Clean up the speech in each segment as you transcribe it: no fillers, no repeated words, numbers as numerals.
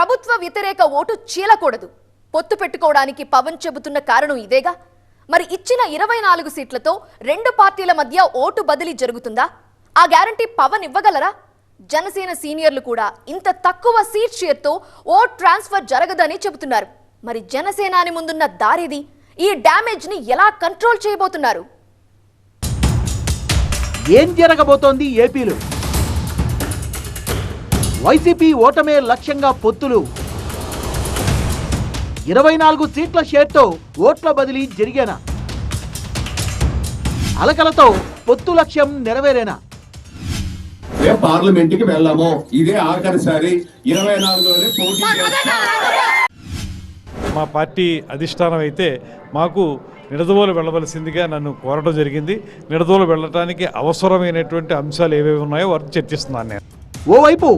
ప్రభుత్వ వ్యతిరేక ఓటు చీలకూడదు. పొత్తు పెట్టుకోవడానికి పవన్ చెబుతున్న కారణం ఇదేగా. మరి ఇచ్చిన 24 సీట్లతో రెండు పార్టీల మధ్య ఓటు బదిలీ జరుగుతుందా? ఆ గ్యారంటీ పవన్ ఇవ్వగలరా? జనసేన సీనియర్లు కూడా ఇంత తక్కువ సీట్ షేర్తో ఓట్ ట్రాన్స్ఫర్ జరగదని చెబుతున్నారు. మరి జనసేనాని ముందున్న దారిది, ఈ డ్యామేజ్ ని ఎలా కంట్రోల్ చేయబోతున్నారు? ఏం జరగబోతోంది ఏపీలో? వైసీపీ ఓటమే లక్ష్యంగా పొత్తులు. 24 సీట్ల షేర్తో ఓట్ల బదిలీ జరిగేనా? అలకలతో పొత్తు లక్ష్యం నెరవేరేనా? పార్లమెంట్ కి వెళ్ళాము, ఇదే ఆఖరిసారి 24లోనే పోటీ చేస్తాం. మా పార్టీ అధిష్టానం అయితే మాకు నిడదవోలు వెళ్ళవలసిందిగా నన్ను కోరడం జరిగింది. నిడదవోలు వెళ్ళటానికి అవసరమైనటువంటి అంశాలు ఏవేవి ఉన్నాయో వాటిని చర్చిస్తున్నాను నేను. ఓవైపు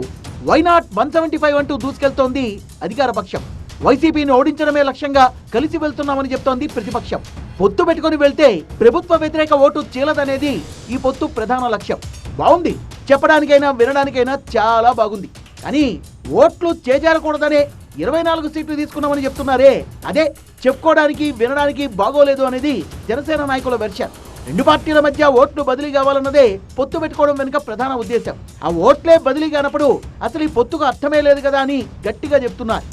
వైనాట్ 175 అంటూ దూసుకెళ్తోంది అధికార పక్షం. వైసీపీని ఓడించడమే లక్ష్యంగా కలిసి వెళ్తున్నామని చెప్తోంది ప్రతిపక్షం. పొత్తు పెట్టుకుని వెళ్తే ప్రభుత్వ వ్యతిరేక ఓటు చీలదనేది ఈ పొత్తు ప్రధాన లక్ష్యం. బాగుంది, చెప్పడానికైనా వినడానికైనా చాలా బాగుంది. కానీ ఓట్లు చేజారకూడదనే 24 సీట్లు తీసుకున్నామని చెప్తున్నారే, అదే చెప్పుకోవడానికి వినడానికి బాగోలేదు అనేది జనసేన నాయకుల వెర్షన్. రెండు పార్టీల మధ్య ఓట్లు బదిలీ కావాలన్నదే పొత్తు పెట్టుకోవడం వెనుక ప్రధాన ఉద్దేశం. ఆ ఓట్లే బదిలీ కానప్పుడు అసలు ఈ పొత్తుకు అర్థమే లేదు కదా అని గట్టిగా చెప్తున్నారు.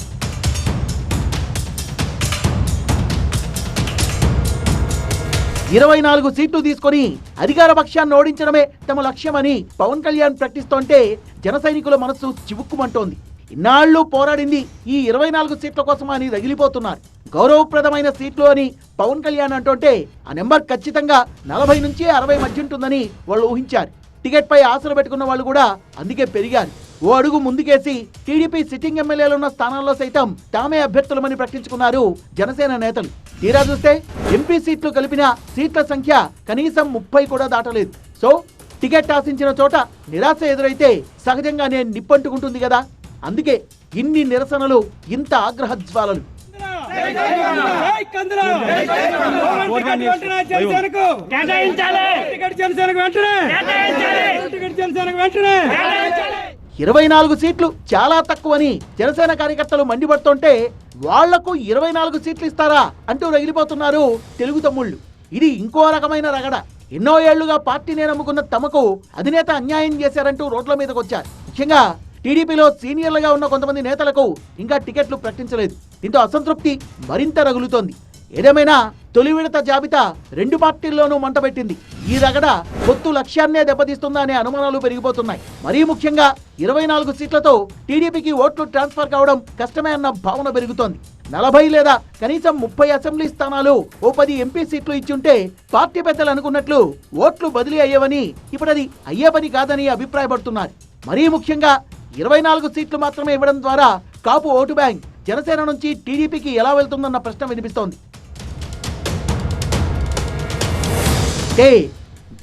ఇరవై 24 సీట్లు తీసుకొని అధికార పక్షాన్ని ఓడించడమే తమ లక్ష్యమని పవన్ కళ్యాణ్ ప్రకటిస్తోంటే జన సైనికుల మనస్సు చివుక్కుమంటోంది. ఇన్నాళ్లు పోరాడింది ఈ 24 సీట్ల కోసం అని రగిలిపోతున్నారు. గౌరవప్రదమైన సీట్లు అని పవన్ కళ్యాణ్ అంటుంటే ఆ నెంబర్ ఖచ్చితంగా 40 నుంచి 60 మధ్య ఉంటుందని వాళ్ళు ఊహించారు. టికెట్ పై ఆశలు పెట్టుకున్న వాళ్ళు కూడా అందుకే పెరిగారు. ఓ అడుగు ముందుకేసి టీడీపీ సిట్టింగ్ ఎమ్మెల్యేలున్న స్థానాల్లో సైతం తామే అభ్యర్థులమని ప్రకటించుకున్నారు జనసేన నేతలు. తీరా చూస్తే ఎంపీ సీట్లు కలిపిన సీట్ల సంఖ్య కనీసం 30 కూడా దాటలేదు. సో టికెట్ ఆశించిన చోట నిరాశ ఎదురైతే సహజంగానే నిప్పంటుకుంటుంది కదా. అందుకే ఇన్ని నిరసనలు, ఇంత ఆగ్రహ జ్వాలలు. ఇరవై 24 సీట్లు చాలా తక్కువని జనసేన కార్యకర్తలు మండిపడుతుంటే వాళ్లకు 24 సీట్లు ఇస్తారా అంటూ రగిలిపోతున్నారు తెలుగు తమ్ముళ్ళు. ఇది ఇంకో రకమైన రగడ. ఎన్నో ఏళ్లుగా పార్టీని నమ్ముకున్న తమకు అధినేత అన్యాయం చేశారంటూ రోడ్ల మీదకి వచ్చారు. ముఖ్యంగా టీడీపీలో సీనియర్లుగా ఉన్న కొంతమంది నేతలకు ఇంకా టికెట్లు ప్రకటించలేదు. దీంతో అసంతృప్తి మరింత రగులుతోంది. ఏదేమైనా తొలి విడత జాబితా రెండు పార్టీల్లోనూ మంటబెట్టింది. ఈ రగడ పొత్తు లక్ష్యాన్నే దెబ్బతీస్తుందా అనే అనుమానాలు పెరిగిపోతున్నాయి. మరీ ముఖ్యంగా 24 సీట్లతో టీడీపీకి ఓట్లు ట్రాన్స్ఫర్ కావడం కష్టమే అన్న భావన పెరుగుతోంది. 40 లేదా కనీసం 30 అసెంబ్లీ స్థానాలు, ఓ 10 ఎంపీ సీట్లు ఇచ్చుంటే పార్టీ పెద్దలు అనుకున్నట్లు ఓట్లు బదిలీ అయ్యేవని, ఇప్పుడు అది అయ్యే పని కాదని అభిప్రాయపడుతున్నారు. మరీ ముఖ్యంగా 24 సీట్లు మాత్రమే ఇవ్వడం ద్వారా కాపు ఓటు బ్యాంక్ జనసేన నుంచి టీడీపీకి ఎలా వెళ్తుందన్న ప్రశ్న వినిపిస్తోంది.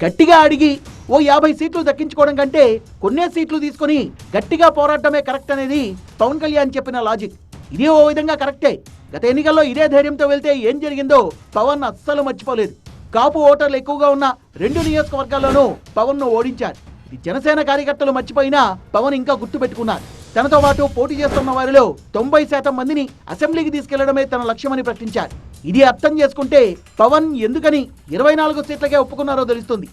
గట్టిగా అడిగి ఓ 50 సీట్లు దక్కించుకోవడం కంటే కొన్నే సీట్లు తీసుకుని గట్టిగా పోరాటమే కరెక్ట్ అనేది పవన్ కళ్యాణ్ చెప్పిన లాజిక్. ఇది ఓ విధంగా కరెక్టే. గత ఎన్నికల్లో ఇదే ధైర్యంతో వెళ్తే ఏం జరిగిందో పవన్ అస్సలు మర్చిపోలేదు. కాపు ఓటర్లు ఎక్కువగా ఉన్న 2 నియోజకవర్గాల్లోనూ పవన్ ను ఓడించారు. ఇది జనసేన కార్యకర్తలు మర్చిపోయినా పవన్ ఇంకా గుర్తు పెట్టుకున్నారు. తనతో పాటు పోటీ చేస్తున్న వారిలో 90% మందిని అసెంబ్లీకి తీసుకెళ్లడమే తన లక్ష్యమని ప్రకటించారు. ఇది అర్థం చేసుకుంటే పవన్ ఎందుకని 24 సీట్లకే ఒప్పుకున్నారో తెలుస్తుంది.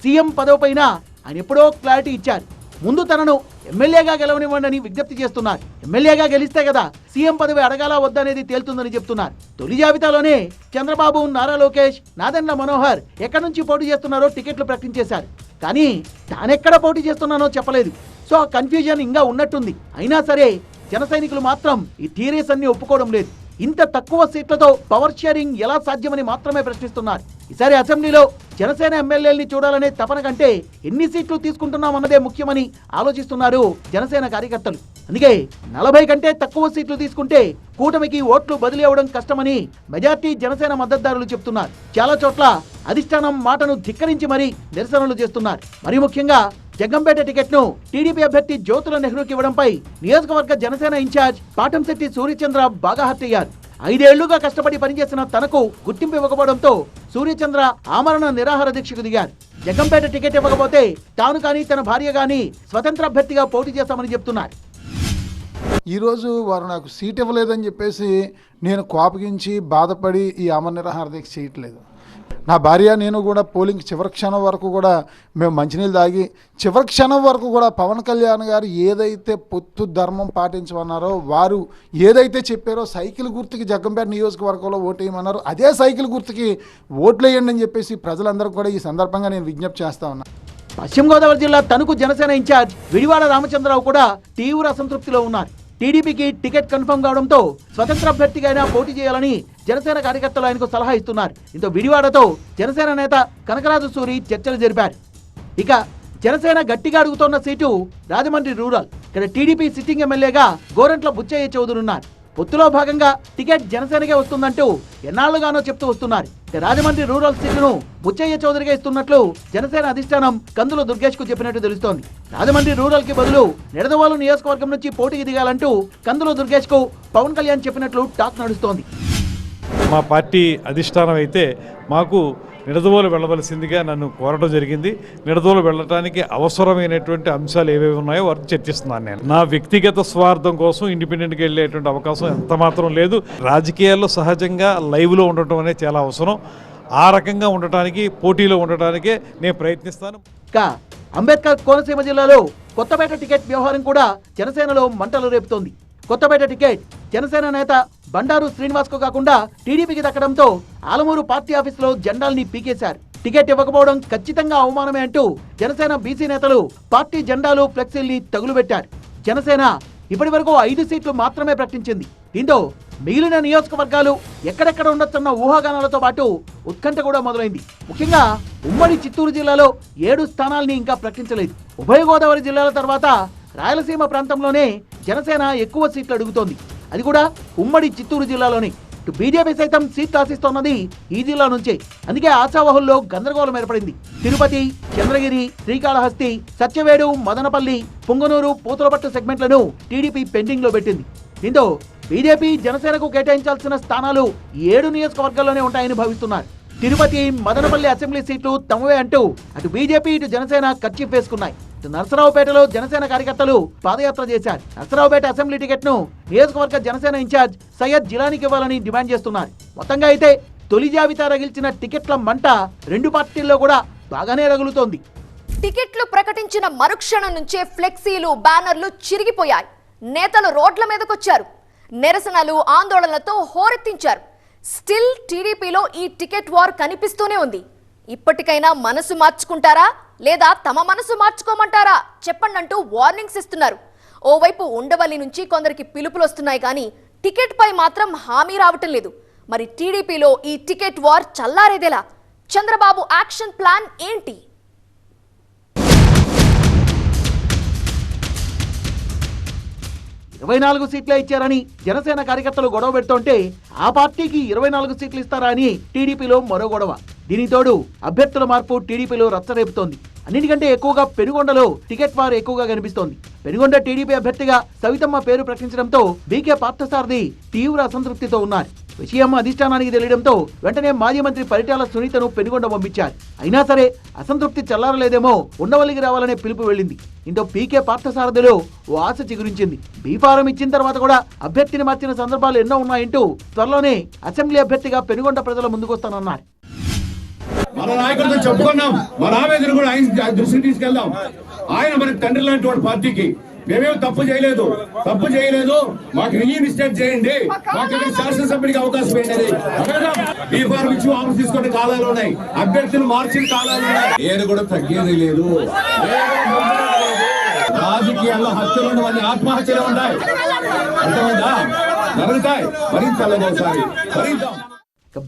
సీఎం పదవిపైన ఆయన ఎప్పుడో క్లారిటీ ఇచ్చారు. ముందు తనను ఎమ్మెల్యేగా గెలవనివ్వండి విజ్ఞప్తి చేస్తున్నారు. ఎమ్మెల్యేగా గెలిస్తే కదా సీఎం పదవి అడగాలా వద్దనేది తేలుతుందని చెప్తున్నారు. తొలి జాబితాలోనే చంద్రబాబు, నారా లోకేష్, నాదెండ్ల మనోహర్ ఎక్కడి నుంచి పోటీ చేస్తున్నారో టికెట్లు ప్రకటించేశారు. కానీ తానెక్కడ పోటీ చేస్తున్నానో చెప్పలేదు. సో ఆ కన్ఫ్యూజన్ ఇంకా ఉన్నట్టుంది. అయినా సరే జన సైనికులు మాత్రం ఈ థియరీస్ అన్ని ఒప్పుకోవడం లేదు. ఇంత తక్కువ సీట్లతో పవర్ షేరింగ్ ఎలా సాధ్యమని మాత్రమే ప్రశ్నిస్తున్నారు. ఈసారి అసెంబ్లీలో జనసేన ఎమ్మెల్యేల్ని చూడాలనే తపన కంటే ఎన్ని సీట్లు తీసుకుంటున్నామన్నదే ముఖ్యమని ఆలోచిస్తున్నారు జనసేన కార్యకర్తలు. అందుకే 40 కంటే తక్కువ సీట్లు తీసుకుంటే కూటమికి ఓట్లు బదిలీ అవ్వడం కష్టమని మెజార్టీ జనసేన మద్దతుదారులు చెప్తున్నారు. చాలా చోట్ల అధిష్టానం మాటను ధిక్కరించి మరీ నిరసనలు చేస్తున్నారు. మరి ముఖ్యంగా జగ్గంపేట టికెట్ ను టీడీపీ అభ్యర్థి జ్యోతుల నెహ్రూకి ఇవ్వడంపై నియోజకవర్గ జనసేన ఇన్ఛార్జ్ పాటంశెట్టి సూర్యచంద్ర బాగా హర్ట్ అయ్యారు. 5 ఏళ్లుగా కష్టపడి పనిచేసిన తనకు గుర్తింపు ఇవ్వకపోవడంతో సూర్యచంద్ర ఆమరణ నిరాహార దీక్షకు దిగారు. జగ్గంపేట టికెట్ ఇవ్వకపోతే తాను కానీ తన భార్య కానీ స్వతంత్ర అభ్యర్థిగా పోటీ చేస్తామని చెప్తున్నారు. ఈరోజు వారు నాకు సీట్ ఇవ్వలేదని చెప్పేసి నేను కోపగించి బాధపడి ఈ ఆమరణ నిరాహార దీక్ష చేయట్లేదు. నా భార్య నేను కూడా పోలింగ్ చివరి క్షణం వరకు కూడా మేము మంచినీళ్ళు తాగి చివరి క్షణం వరకు కూడా పవన్ కళ్యాణ్ గారు ఏదైతే పొత్తు ధర్మం పాటించమన్నారో, వారు ఏదైతే చెప్పారో సైకిల్ గుర్తుకి జగ్గంపేట నియోజకవర్గంలో ఓటేయమన్నారో అదే సైకిల్ గుర్తుకి ఓట్లు వేయండి అని చెప్పేసి ప్రజలందరూ కూడా ఈ సందర్భంగా నేను విజ్ఞప్తి చేస్తా ఉన్నా. పశ్చిమ గోదావరి జిల్లా తణుకు జనసేన ఇన్ఛార్జ్ విడివాడ రామచంద్రరావు కూడా తీవ్ర అసంతృప్తిలో ఉన్నారు. టీడీపీకి టికెట్ కన్ఫర్మ్ కావడంతో స్వతంత్ర అభ్యర్థిగా అయినా పోటీ చేయాలని జనసేన కార్యకర్తలు ఆయనకు సలహా ఇస్తున్నారు. దీంతో విడివాడతో జనసేన నేత కనకరాజు సూరి చర్చలు జరిపారు. ఇక జనసేన గట్టిగా అడుగుతోన్న సీటు రాజమండ్రి రూరల్. ఇక్కడ టీడీపీ సిట్టింగ్ ఎమ్మెల్యేగా గోరంట్ల బుచ్చయ్య చౌదరి ఉన్నారు. పొత్తులో భాగంగా టికెట్ జనసేనకే వస్తుందంటూ ఎన్నాళ్లుగానో చెప్తూ వస్తున్నారు. రాజమండ్రి రూరల్ సీటును బుచ్చయ్య చౌదరిగా ఇస్తున్నట్లు జనసేన అధిష్టానం కందుల దుర్గేష్ కు చెప్పినట్టు తెలుస్తోంది. రాజమండ్రి రూరల్ కి బదులు నిడదవోలు నియోజకవర్గం నుంచి పోటీకి దిగాలంటూ కందుల దుర్గేష్ కు పవన్ కళ్యాణ్ చెప్పినట్లు టాక్ నడుస్తోంది. మా పార్టీ అధిష్టానం అయితే మాకు నిడదవోలు వెళ్ళవలసిందిగా నన్ను కోరడం జరిగింది. నిడదవోలు వెళ్ళటానికి అవసరమైనటువంటి అంశాలు ఏవేవి ఉన్నాయో వాటిని చర్చిస్తున్నాను. నేను నా వ్యక్తిగత స్వార్థం కోసం ఇండిపెండెంట్గా వెళ్ళేటువంటి అవకాశం ఎంత మాత్రం లేదు. రాజకీయాల్లో సహజంగా లైవ్లో ఉండటం అనేది చాలా అవసరం. ఆ రకంగా ఉండటానికి, పోటీలో ఉండటానికే నేను ప్రయత్నిస్తాను. అంబేద్కర్ కోనసీమ జిల్లాలో కొత్తపేట టికెట్ వ్యవహారం కూడా జనసేనలో మంటలు రేపుతోంది. కొత్తపేట టికెట్ జనసేన నేత బండారు శ్రీనివాస్ కు కాకుండా టీడీపీకి దక్కడంతో ఆలమూరు పార్టీ ఆఫీసులో జెండాల్ని పీకేశారు. టికెట్ ఇవ్వకపోవడం ఖచ్చితంగా అవమానమే అంటూ జనసేన బీసీ నేతలు పార్టీ జెండాలు, ఫ్లెక్సీల్ని తగులుబెట్టారు. జనసేన ఇప్పటి వరకు 5 సీట్లు మాత్రమే ప్రకటించింది. దీంతో మిగిలిన నియోజకవర్గాలు ఎక్కడెక్కడ ఉండొచ్చన్న ఊహాగానాలతో పాటు ఉత్కంఠ కూడా మొదలైంది. ముఖ్యంగా ఉమ్మడి చిత్తూరు జిల్లాలో 7 స్థానాల్ని ఇంకా ప్రకటించలేదు. ఉభయ గోదావరి జిల్లాల తర్వాత రాయలసీమ ప్రాంతంలోనే జనసేన ఎక్కువ సీట్లు అడుగుతోంది. అది కూడా ఉమ్మడి చిత్తూరు జిల్లాలోనే. బీజేపీ సైతం సీట్లు ఆశిస్తోన్నది ఈ జిల్లా నుంచే. అందుకే ఆశావహుల్లో గందరగోళం ఏర్పడింది. తిరుపతి, చంద్రగిరి, శ్రీకాళహస్తి, సత్యవేడు, మదనపల్లి, పుంగనూరు, పూతలపట్టు సెగ్మెంట్లను టీడీపీ పెండింగ్ లో పెట్టింది. దీంతో బీజేపీ జనసేనకు కేటాయించాల్సిన స్థానాలు 7 నియోజకవర్గాల్లోనే ఉంటాయని భావిస్తున్నారు. తిరుపతి, మదనపల్లి అసెంబ్లీ సీట్లు తమవే అంటూ అటు బీజేపీ, ఇటు జనసేన కర్చీఫ్ వేసుకున్నాయి. నరసరావుపేటలో జనసేన కార్యకర్తలు పాదయాత్ర చేశారు. నరసరావుపేట అసెంబ్లీ టికెట్ ను నియోజకవర్గ జనసేన ఇన్ఛార్జ్ సయ్యద్ జిలానీకి ఇవ్వాలని డిమాండ్ చేస్తున్నారు. మొత్తంగా అయితే తొలి జాబితా రగిల్చిన టికెట్ల మంట 2 పార్టీల్లో కూడా బాగానే రగులుతోంది. టికెట్లు ప్రకటించిన మరుక్షణం నుంచే ఫ్లెక్సీలు, బ్యానర్లు చిరిగిపోయాయి. నేతలు రోడ్ల మీదకొచ్చారు. నిరసనలు, ఆందోళనలతో హోరెత్తించారు. స్టిల్ టీడీపీలో ఈ టికెట్ వార్ కనిపిస్తూనే ఉంది. ఇప్పటికైనా మనసు మార్చుకుంటారా లేదా తమ మనసు మార్చుకోమంటారా చెప్పండి అంటూ వార్నింగ్స్ ఇస్తున్నారు. ఓవైపు ఉండవల్లి నుంచి కొందరికి పిలుపులు వస్తున్నాయి, కానీ టికెట్ పై మాత్రం హామీ రావటం లేదు. మరి టీడీపీలో ఈ టికెట్ వార్ చల్లారేదేలా? చంద్రబాబు యాక్షన్ ప్లాన్ ఏంటి? ఇరవై 24 సీట్లే ఇచ్చారని జనసేన కార్యకర్తలు గొడవ పెడుతుంటే ఆ పార్టీకి 24 సీట్లు ఇస్తారా అని టీడీపీలో మరో గొడవ. దీనికి తోడు అభ్యర్థుల మార్పు టీడీపీలో రచ్చరేపుతోంది. అన్నిటికంటే ఎక్కువగా పెనుగొండలో టికెట్ వార్ ఎక్కువగా కనిపిస్తోంది. పెనుగొండ టీడీపీ అభ్యర్థిగా సవితమ్మ పేరు ప్రకటించడంతో బీకే పార్థసారథి తీవ్ర అసంతృప్తితో ఉన్నారు. విషయం అధిష్టానానికి తెలియడంతో వెంటనే మాజీ మంత్రి పరిటాల సునీతను పెనుగొండ పంపించారు. అయినా సరే అసంతృప్తి చల్లారలేదేమో ఉండవల్లికి రావాలనే పిలుపు వెళ్ళింది. ఇంతో పీకే పార్థసారథిలో ఓ ఆశ చిగురించింది. బీఫారం ఇచ్చిన తర్వాత కూడా అభ్యర్థిని మార్చిన సందర్భాలు ఎన్నో ఉన్నాయంటూ త్వరలోనే అసెంబ్లీ అభ్యర్థిగా పెనుగొండ ప్రజల ముందుకొస్తానన్నారు. మన నాయకులతో చెప్పుకున్నాం, మన ఆవేదన కూడా ఆయన దృష్టికి తీసుకెళ్దాం. ఆయన మనకి తండ్రి లాంటి పార్టీకి మేమేం తప్పు చేయలేదు. మాకు రీఇన్స్టేట్ చేయండి, మాకు ఇక్కడ శాసనసభ్యుడికి అవకాశం ఏంటది. బీఫార్మ్ ఇచ్చి వాపసు తీసుకునే కాలాలు ఉన్నాయి, అభ్యర్థులు మార్చిన కాలాలు ఉన్నాయి. ఏది కూడా తగ్గేది లేదు. రాజకీయాల్లో హత్యలు ఉండవని ఆత్మహత్యలు ఉన్నాయి, అర్థమైందా? జరుగుతాయి, భరించాలి. ఒకసారి భరిద్దాం.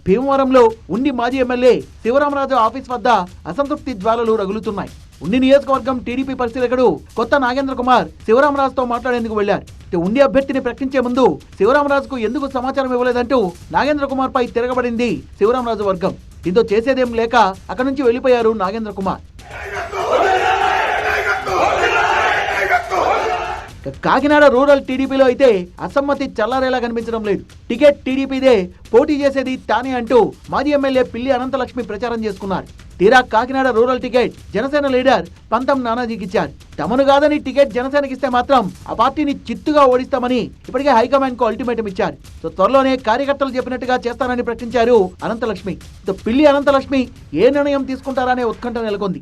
భీమవరంలో ఉండి మాజీ ఎమ్మెల్యే శివరామరాజు ఆఫీస్ వద్ద అసంతృప్తి జ్వాలలు రగులుతున్నాయి. ఉండి నియోజకవర్గం టీడీపీ పరిశీలకుడు కొత్త నాగేంద్ర కుమార్ శివరామరాజుతో మాట్లాడేందుకు వెళ్లారు. ఉండి అభ్యర్థిని ప్రకటించే ముందు శివరామరాజుకు ఎందుకు సమాచారం ఇవ్వలేదంటూ నాగేంద్ర కుమార్ పై తిరగబడింది శివరామరాజు వర్గం. దీంతో చేసేదేం లేక అక్కడి నుంచి వెళ్లిపోయారు నాగేంద్ర కుమార్. కాకినాడ రూరల్ టీడీపీలో అయితే అసమ్మతి చల్లారేలా కనిపించడం లేదు. టికెట్ టీడీపీదే, పోటీ చేసేది తానే అంటూ మాజీ ఎమ్మెల్యే పిల్లి అనంతలక్ష్మి ప్రచారం చేసుకున్నారు. తీరా Kakinada rural ticket Janasena leader పంతం నానాజీకి ఇచ్చారు. తమను కాదని టికెట్ జనసేనకి ఇస్తే మాత్రం ఆ పార్టీని చిత్తుగా ఓడిస్తామని ఇప్పటికే హైకమాండ్ కు అల్టిమేటం ఇచ్చారు. సో త్వరలోనే కార్యకర్తలు చెప్పినట్టుగా చేస్తానని ప్రకటించారు అనంతలక్ష్మి. పిల్లి అనంతలక్ష్మి ఏ నిర్ణయం తీసుకుంటారనే ఉత్కంఠ నెలకొంది.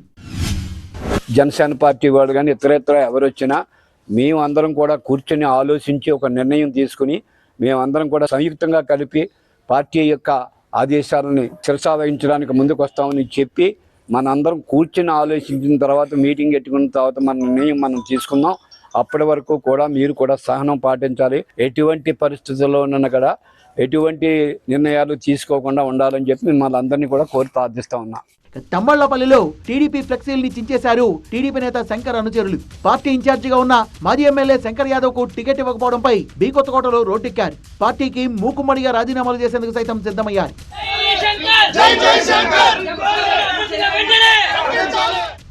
జనసేన పార్టీ వాళ్ళు కానీ ఇతరేతర ఎవరు వచ్చినా మేము అందరం కూడా కూర్చొని ఆలోచించి ఒక నిర్ణయం తీసుకుని మేమందరం కూడా సంయుక్తంగా కలిపి పార్టీ యొక్క ఆదేశాలని శిరసావహించడానికి ముందుకు వస్తామని చెప్పి మనందరం కూర్చొని ఆలోచించిన తర్వాత మీటింగ్ పెట్టుకున్న తర్వాత మన నిర్ణయం మనం తీసుకుందాం. అప్పటి వరకు కూడా మీరు కూడా సహనం పాటించాలి. ఎటువంటి పరిస్థితుల్లో ఉన్న కూడా ఎటువంటి నిర్ణయాలు తీసుకోకుండా ఉండాలని చెప్పి మిమ్మల్ని అందరినీ కూడా కోరి ప్రార్థిస్తా ఉన్నా. తమ్మళ్లపల్లిలో టీడీపీ ఫ్లెక్సీల్ని చించేశారు టీడీపీ నేత శంకర్ అనుచరులు. పార్టీ ఇన్ఛార్జిగా ఉన్న మాజీ ఎమ్మెల్యే శంకర్ యాదవ్ కు టికెట్ ఇవ్వకపోవడంపై బి కొత్తకోటలో రోడ్డెక్కారు. పార్టీకి మూకుమ్మడిగా రాజీనామాలు చేసేందుకు సైతం సిద్ధమయ్యారు.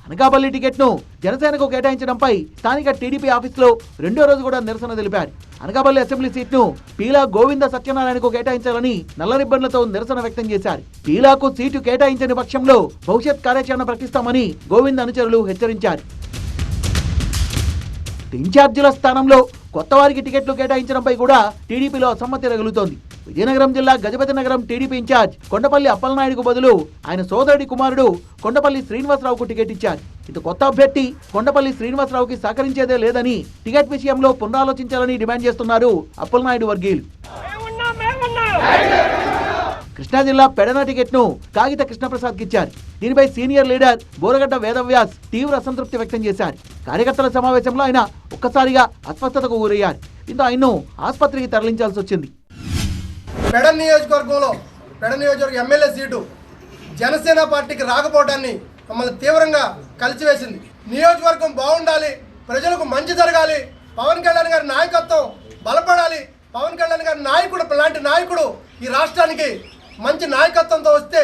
అనకాపల్లి టికెట్ ను జనసేనకు కేటాయించడంపై స్థానిక టీడీపీ ఆఫీసులో రెండో రోజు కూడా నిరసన తెలిపారు. అనకాపల్లి అసెంబ్లీ సీట్ను పీలా గోవింద సత్యనారాయణకు కేటాయించాలని నల్ల రిబ్బన్లతో నిరసన వ్యక్తం చేశారు. పీలాకు సీటు కేటాయించని పక్షంలో భవిష్యత్ కార్యాచరణ ప్రకటిస్తామని గోవింద్ అనుచరులు హెచ్చరించారు. ఇన్ఛార్జీల స్థానంలో కొత్త వారికి టికెట్లు కేటాయించడంపై కూడా టీడీపీలో అసమ్మతి రగులుతోంది. విజయనగరం జిల్లా గజపతి నగరం టీడీపీ ఇన్ఛార్జ్ కొండపల్లి అప్పలనాయుడుకు బదులు ఆయన సోదరుడి కుమారుడు కొండపల్లి శ్రీనివాసరావుకు టికెట్ ఇచ్చారు. ఇటు కొత్త అభ్యర్థి కొండపల్లి శ్రీనివాసరావుకి సహకరించేదే లేదని టికెట్ విషయంలో పునరాలోచించాలని డిమాండ్ చేస్తున్నారు అప్పలనాయుడు వర్గీయులు. కృష్ణా జిల్లా పెడన టికెట్ ను కాగిత కృష్ణప్రసాద్ కి ఇచ్చారు. దీనిపై సీనియర్ లీడర్ బోరగడ్డ వేదవ్యాస్ తీవ్ర అసంతృప్తి వ్యక్తం చేశారు. కార్యకర్తల సమావేశంలో ఆయన ఒక్కసారిగా అస్వస్థతకు గురయ్యారు. దీంతో ఆయన్ను ఆసుపత్రికి తరలించాల్సి వచ్చింది. పెడ నియోజకవర్గ ఎమ్మెల్యే సీటు జనసేన పార్టీకి రాకపోవడాన్ని మమ్మల్ని తీవ్రంగా కలిసివేసింది. నియోజకవర్గం బాగుండాలి, ప్రజలకు మంచి జరగాలి, పవన్ కళ్యాణ్ గారి నాయకత్వం బలపడాలి, పవన్ కళ్యాణ్ గారి నాయకుడు లాంటి నాయకుడు ఈ రాష్ట్రానికి మంచి నాయకత్వంతో వస్తే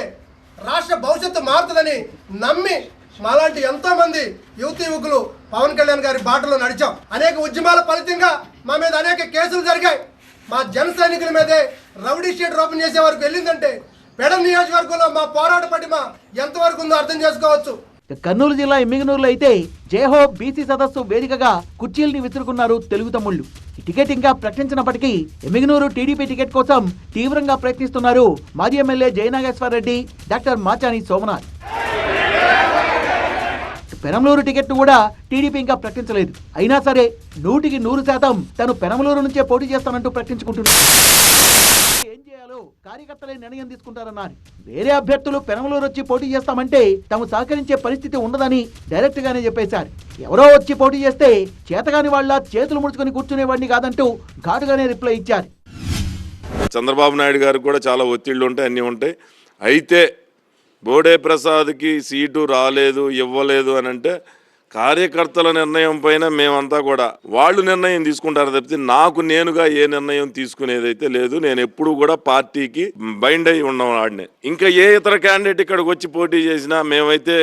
రాష్ట్ర భవిష్యత్తు మారుతుందని నమ్మి మాలాంటి ఎంతోమంది యువతీ యువకులు పవన్ కళ్యాణ్ గారి బాటలో నడిచాం. అనేక ఉద్యమాల ఫలితంగా మా మీద అనేక కేసులు జరిగాయి. మా జన సైనికుల మీదే రౌడీ షీట్ ఓపెన్ చేసే వరకు వెళ్ళిందంటే పెడ నియోజకవర్గంలో మా పోరాట పటిమ ఎంతవరకు ఉందో అర్థం చేసుకోవచ్చు. కర్నూలు జిల్లా ఎమ్మిగనూరులో అయితే జయహో బీసీ సదస్సు వేదికగా కుర్చీల్ని విసురుకున్నారు తెలుగు తమ్ముళ్లు. ఈ టికెట్ ఇంకా ప్రకటించినప్పటికీ ఎమ్మిగనూరు టీడీపీ టికెట్ కోసం తీవ్రంగా ప్రయత్నిస్తున్నారు మాజీ MLA Jayanageshwar Reddy, doctor Machani Somanath. Penamaluru ticket ను కూడా టీడీపీ ఇంకా ప్రకటించలేదు. అయినా సరే 100% తను పెనమలూరు నుంచే పోటీ చేస్తానంటూ ప్రకటించుకుంటున్నారు. ఏం చేయాలో కార్యకర్తలే నిర్ణయం తీసుకుంటారన్నారు. వేరే అభ్యర్థులు పెనమలూరు వచ్చి పోటీ చేస్తామంటే తాము సహకరించే పరిస్థితి ఉండదని డైరెక్ట్ గానే చెప్పేశారు. ఎవరో వచ్చి పోటీ చేస్తే చేతగాని వాళ్ళ చేతులు ముడుచుకొని కూర్చునేవాడిని కాదంటూ ఘాటుగానే రిప్లై ఇచ్చారు. చంద్రబాబు నాయుడు గారికి కూడా చాలా ఒత్తిళ్లు ఉంటాయి, అన్నీ ఉంటాయి. అయితే బోడే ప్రసాద్కి సీటు రాలేదు, ఇవ్వలేదు అని అంటే కార్యకర్తల నిర్ణయం పైన మేమంతా కూడా వాళ్ళు నిర్ణయం తీసుకుంటారు తప్పితే నాకు నేనుగా ఏ నిర్ణయం తీసుకునేదైతే లేదు. నేను ఎప్పుడు కూడా పార్టీకి బైండ్ అయి ఉన్నవాడిని. ఇంకా ఏ ఇతర క్యాండిడేట్ ఇక్కడికి వచ్చి పోటీ చేసినా మేమైతే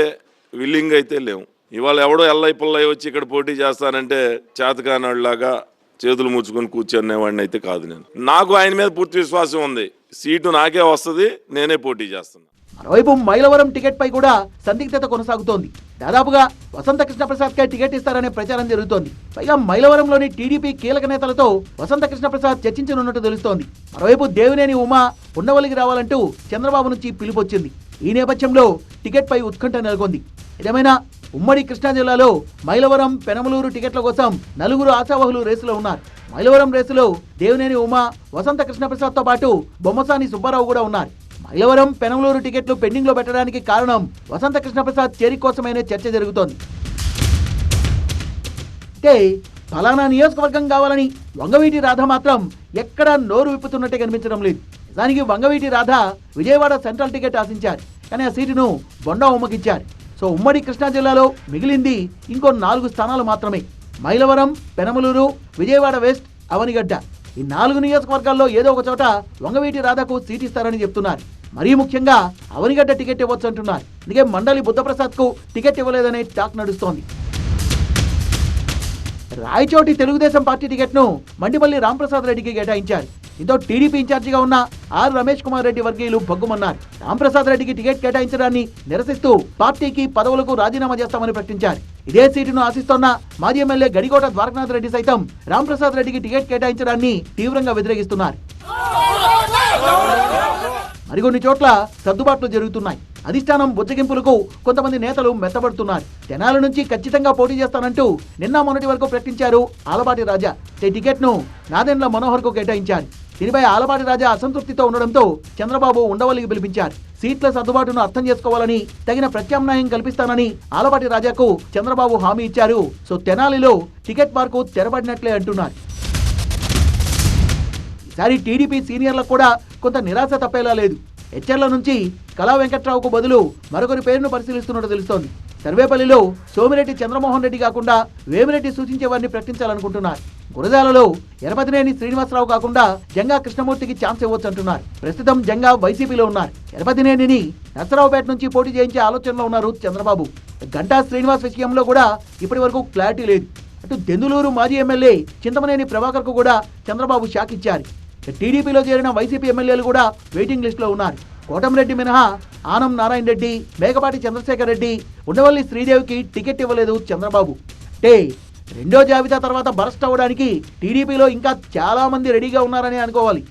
విల్లింగ్ అయితే లేవు. ఇవాళ ఎవడో ఎల్లై పుల్లై వచ్చి ఇక్కడ పోటీ చేస్తానంటే చేతకానలాగా చేతులు ముచ్చుకొని కూర్చునేవాడిని అయితే కాదు. నాకు ఆయన మీద పూర్తి విశ్వాసం ఉంది. సీటు నాకే వస్తుంది, నేనే పోటీ చేస్తున్నా. మరోవైపు మైలవరం టికెట్ పై కూడా సందిగ్ధత కొనసాగుతోంది. దాదాపుగా వసంత కృష్ణప్రసాద్ కే టికెట్ ఇస్తారనే ప్రచారం జరుగుతోంది. పైగా మైలవరంలోని టీడీపీ కీలక నేతలతో వసంత కృష్ణప్రసాద్ చర్చించనున్నట్టు తెలుస్తోంది. మరోవైపు దేవినేని ఉమా ఉండవల్లికి రావాలంటూ చంద్రబాబు నుంచి పిలుపొచ్చింది. ఈ నేపథ్యంలో టికెట్ పై ఉత్కంఠ నెలకొంది. ఏదేమైనా ఉమ్మడి కృష్ణా జిల్లాలో మైలవరం, పెనమలూరు టికెట్ల కోసం 4 ఆశావహులు రేసులో ఉన్నారు. మైలవరం రేసులో దేవినేని ఉమా, వసంత కృష్ణప్రసాద్తో పాటు బొమ్మసాని సుబ్బారావు కూడా ఉన్నారు. మైలవరం, పెనమలూరు టికెట్లు పెండింగ్ లో పెట్టడానికి కారణం వసంత కృష్ణప్రసాద్ చేరిక కోసమైనా చర్చ జరుగుతోంది. అంటే ఫలానా నియోజకవర్గం కావాలని వంగవీటి రాధ మాత్రం ఎక్కడా నోరు విప్పుతున్నట్టే కనిపించడం లేదు. దానికి వంగవీటి రాధ విజయవాడ సెంట్రల్ టికెట్ ఆశించారు, కానీ ఆ సీటును బొండా ఉమ్మకిచ్చారు. సో ఉమ్మడి కృష్ణా జిల్లాలో మిగిలింది ఇంకో 4 స్థానాలు మాత్రమే. మైలవరం, పెనమలూరు, విజయవాడ వెస్ట్, అవనిగడ్డ. ఈ 4 నియోజకవర్గాల్లో ఏదో ఒక చోట వంగవీటి రాధకు సీట్ ఇస్తారని చెప్తున్నారు. మరీ ముఖ్యంగా అవనిగడ్డ టికెట్ ఇవ్వచ్చు అంటున్నారు. అందుకే మండలి బుద్ధప్రసాద్ కు టికెట్ ఇవ్వలేదనే టాక్ నడుస్తోంది. రాయచోటి తెలుగుదేశం పార్టీ టికెట్ ను మండిపల్లి రాంప్రసాద్ రెడ్డికి కేటాయించారు. దీంతో టీడీపీ ఇన్ఛార్జిగా ఉన్న ఆర్ రమేష్ కుమార్ రెడ్డి వర్గీయులు భగ్గుమన్నారు. రాంప్రసాద్ రెడ్డికి టికెట్ కేటాయించడాన్ని నిరసిస్తూ పార్టీకి పదవులకు రాజీనామా చేస్తామని ప్రకటించారు. ఇదే సీటును ఆశిస్తోన్న మాజీ ఎమ్మెల్యే గడికోట ద్వారకనాథ్ రెడ్డి సైతం రాంప్రసాద్ రెడ్డికి టికెట్ కేటాయించడాన్ని తీవ్రంగా వ్యతిరేకిస్తున్నారు. మరికొన్ని చోట్ల సర్దుబాట్లు జరుగుతున్నాయి. అధిష్టానం బుజ్జగింపులకు కొంతమంది నేతలు మెత్తబడుతున్నారు. తెనాలి నుంచి ఖచ్చితంగా పోటీ చేస్తానంటూ నిన్న మొన్నటి వరకు ప్రకటించారు ఆలపాటి రాజా. టికెట్ ను నాదెండ్ల మనోహర్ కు కేటాయించారు. దీనిపై ఆలపాటి రాజా అసంతృప్తితో ఉండడంతో చంద్రబాబు ఉండవల్లికి పిలిపించారు. సీట్ల సర్దుబాటును అర్థం చేసుకోవాలని, తగిన ప్రత్యామ్నాయం కల్పిస్తానని ఆలపాటి రాజాకు చంద్రబాబు హామీ ఇచ్చారు. సో తెనాలిలో టికెట్ మార్కు తెరబడినట్లే అంటున్నారు. ఈసారి టీడీపీ సీనియర్లకు కూడా కొంత నిరాశ తప్పేలా లేదు. హెచ్ఎర్ల నుంచి కళా వెంకట్రావుకు బదులు మరొకరి పేరును పరిశీలిస్తున్నట్టు తెలుస్తోంది. సర్వేపల్లిలో సోమిరెడ్డి చంద్రమోహన్ రెడ్డి కాకుండా వేమిరెడ్డి సూచించే వారిని ప్రకటించాలనుకుంటున్నారు. గురజాలలో ఎరపతినేని శ్రీనివాసరావు కాకుండా జంగా కృష్ణమూర్తికి ఛాన్స్ ఇవ్వచ్చు అంటున్నారు. ప్రస్తుతం జంగా వైసీపీలో ఉన్నారు. ఎరపతినేనిని నర్సరావుపేట నుంచి పోటీ చేయించే ఆలోచనలో ఉన్నారు చంద్రబాబు. గంటా శ్రీనివాస్ విషయంలో కూడా ఇప్పటి వరకు క్లారిటీ లేదు. అటు దెందులూరు మాజీ ఎమ్మెల్యే చింతమనేని ప్రభాకర్ కు కూడా చంద్రబాబు షాక్ ఇచ్చారు. టీడీపీలో చేరిన వైసీపీ ఎమ్మెల్యేలు కూడా వెయిటింగ్ లిస్టులో ఉన్నారు. కోటంరెడ్డి మినహా ఆనం నారాయణ రెడ్డి, మేకపాటి చంద్రశేఖర్ రెడ్డి, ఉండవల్లి శ్రీదేవికి టికెట్ ఇవ్వలేదు చంద్రబాబు. అంటే రెండో జాబితా తర్వాత బరస్ట్ అవ్వడానికి టీడీపీలో ఇంకా చాలా మంది రెడీగా ఉన్నారని అనుకోవాలి.